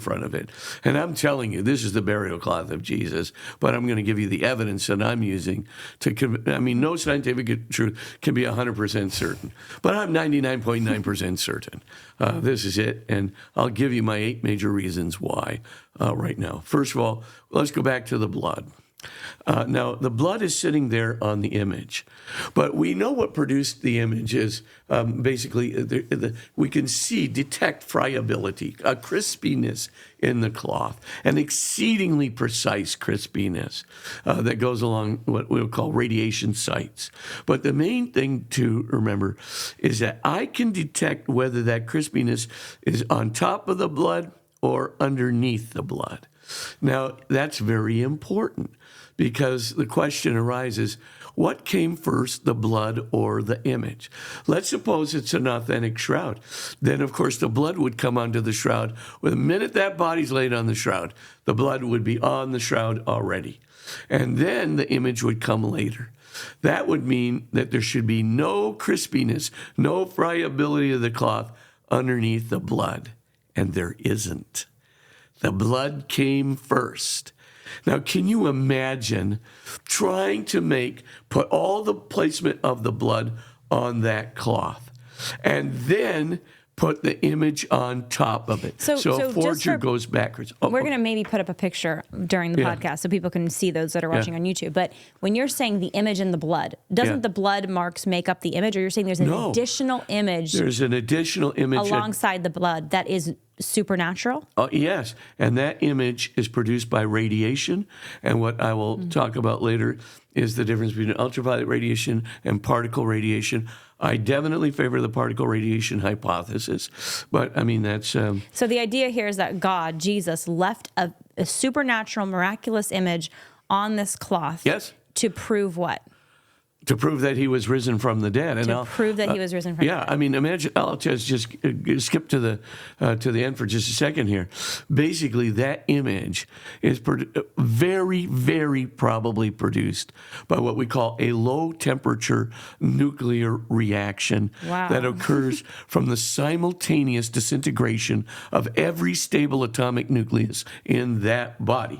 front of it. And I'm telling you, this is the burial cloth of Jesus, but I'm going to give you the evidence that I'm using no scientific truth can be 100% certain, but I'm 99.9% certain. This is it, and I'll give you my 8 major reasons why right now. First of all, let's go back to the blood. Now, the blood is sitting there on the image, but we know what produced the image is basically we can detect friability, a crispiness in the cloth, an exceedingly precise crispiness that goes along what we'll call radiation sites. But the main thing to remember is that I can detect whether that crispiness is on top of the blood or underneath the blood. Now, that's very important because the question arises, what came first, the blood or the image? Let's suppose it's an authentic shroud. Then, of course, the blood would come onto the shroud. Well, the minute that body's laid on the shroud, the blood would be on the shroud already. And then the image would come later. That would mean that there should be no crispiness, no friability of the cloth underneath the blood. And there isn't. The blood came first. Now, can you imagine trying to put all the placement of the blood on that cloth and then put the image on top of it? So a forger goes backwards. We're going to maybe put up a picture during the podcast so people can see those that are watching on YouTube. But when you're saying the image and the blood, doesn't the blood marks make up the image? Or you're saying there's an additional image? There's an additional image alongside the blood that is supernatural? Yes, and that image is produced by radiation, and what I will talk about later is the difference between ultraviolet radiation and particle radiation. I definitely favor the particle radiation hypothesis, but I mean that's... So the idea here is that God, Jesus, left a supernatural, miraculous image on this cloth. Yes. To prove what? To prove that he was risen from the dead. To prove that he was risen from the dead. Yeah, I mean, imagine, I'll just skip to the end for just a second here. Basically, that image is very, very probably produced by what we call a low-temperature nuclear reaction that occurs from the simultaneous disintegration of every stable atomic nucleus in that body.